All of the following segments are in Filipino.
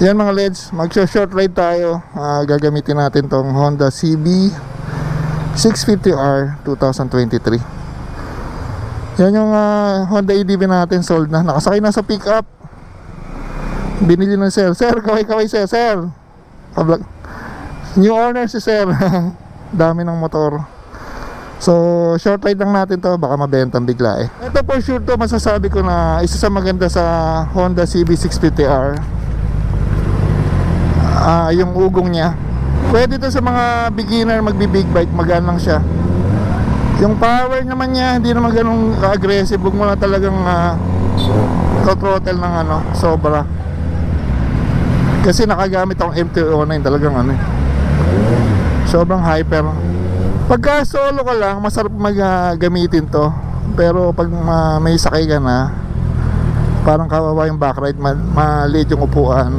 Yan mga Leds, mag-short ride tayo. Gagamitin natin tong Honda CB 650R 2023. Yan yung Honda EDV natin, sold na. Nakasakay na sa pickup. Binili ng sir. Sir, kaway-kaway sir. New owner si sir. Dami ng motor. So, short ride lang natin to. Baka mabentang bigla eh. Ito for sure to, masasabi ko na isa sa maganda sa Honda CB 650R. Yung ugong niya. Pwede to sa mga beginner magbi-big bike, magaan lang siya. Yung power naman niya, hindi naman ganun aggressive. Huwag mo na talagang throttle ng sobra. Kasi nakagamit akong MT-09, talagang sobrang hyper. Pagka solo ka lang, masarap gamitin to. Pero pag may sakay ka na, parang kawawa yung backride, maliit yung upuan.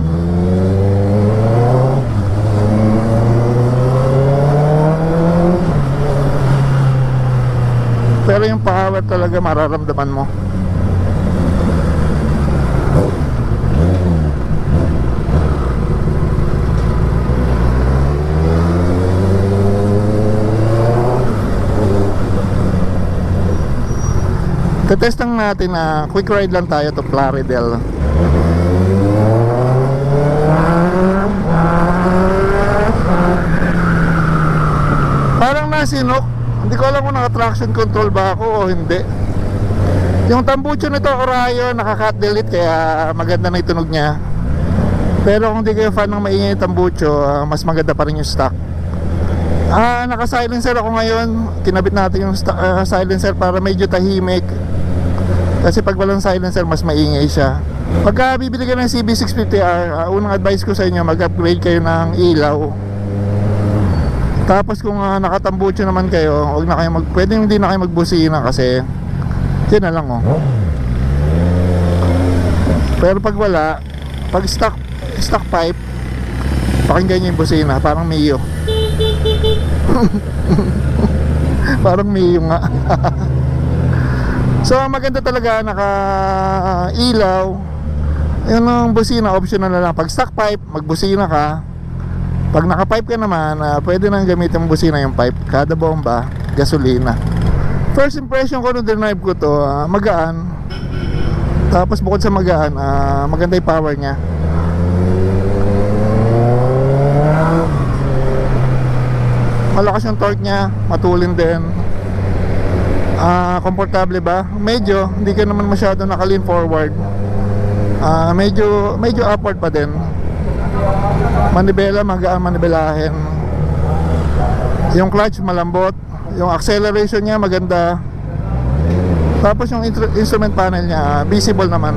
Pero yung power talaga mararamdaman mo. Tetest lang natin na quick ride lang tayo to Plaridel. Parang nasinok. Hindi ko alam kung naka-traction control ba ako o hindi. Yung tambucho nito Orayo, naka-cut delete, kaya maganda na itunog niya. Pero kung hindi kayo fan ng maingay yung tambucho, mas maganda pa rin yung stock. Naka-silencer ako ngayon. Kinabit natin yung silencer para medyo tahimik. Kasi pag walang silencer, mas maingay siya. Pagka bibili ka ng CB650R, unang advice ko sa inyo, mag-upgrade kayo ng ilaw. Tapos kung nakatambucho naman kayo, huwag na kayo pwede hindi na kayo magbusina kasi yun na lang Pero pag wala, pag stock pipe, pakinggan nyo yung busina, parang Mio. Parang Mio nga. So maganda talaga, naka ilaw. Yun ang busina, optional na lang. Pag stock pipe, magbusina ka. Pag naka-pipe ka naman, pwede nang gamitin yung busina yung pipe. Kada bomba, gasolina. First impression ko nung drive ko to, magaan. Tapos bukod sa magaan, maganda yung power niya. Malakas yung torque niya, matulin din. Komportable ba? Medyo, hindi ka naman masyado naka-lean forward. Medyo upward pa din. Manibela, magaan manibelahin. Yung clutch malambot. Yung acceleration niya maganda. Tapos yung instrument panel niya visible naman.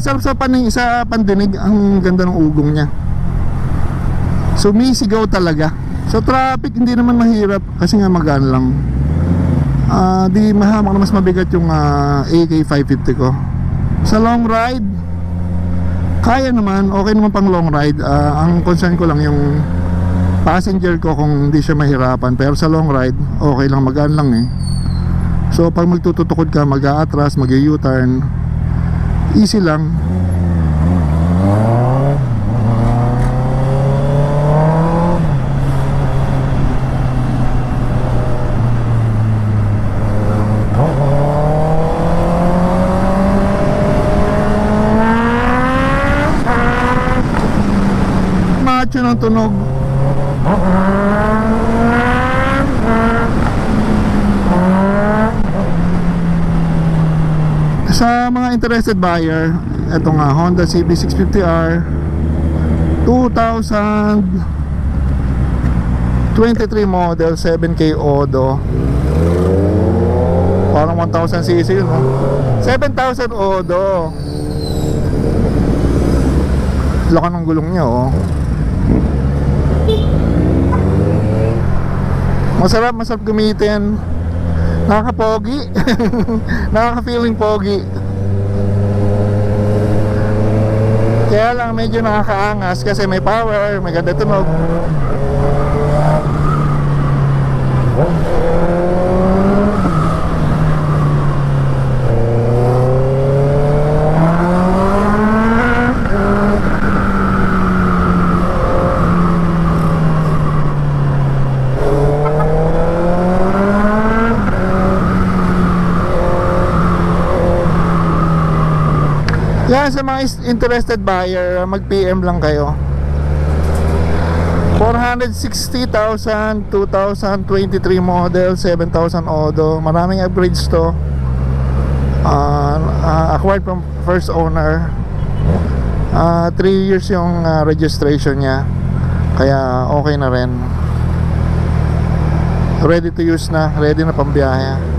Sarap sa pandinig. Ang ganda ng ugong niya. Sumisigaw talaga. So traffic hindi naman mahirap kasi nga magaan lang. Di mahamak na mas mabigat yung AK550 ko. Sa long ride, kaya naman, okay naman pang long ride. Ang concern ko lang yung passenger ko kung hindi siya mahirapan. Pero sa long ride, okay lang, magaan lang eh. So pag magtututukod ka, mag-a-atras, mag-u-turn, easy lang. Macho ng tunog. Sa mga interested buyer, ito nga Honda CB650R 2023 model, 7K Odo. Parang 1000cc yun, 7,000 Odo. Laka ng gulong niya, Masarap gamitin. Nakaka-pogi. Nakaka-feeling pogi. Kaya lang medyo nakakaangas kasi may power, may ganda tunog. Yan, sa mga interested buyer, mag-PM lang kayo. 460,000, 2023 model, 7,000 odo. Maraming upgrades to. Acquired from first owner. 3 years yung registration niya. Kaya okay na rin. Ready to use na, ready na pambiyahe.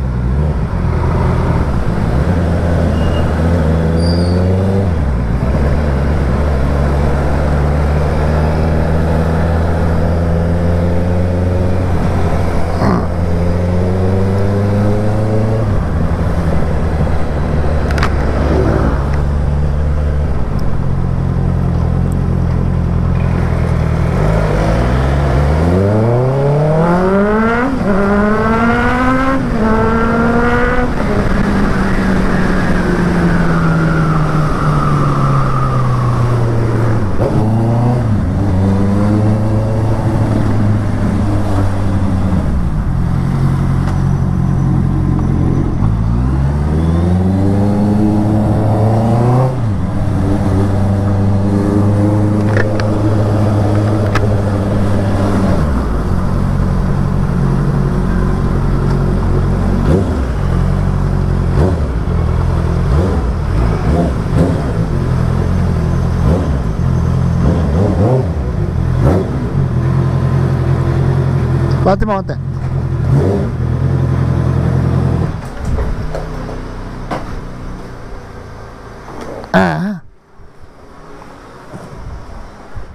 Bati mo konti.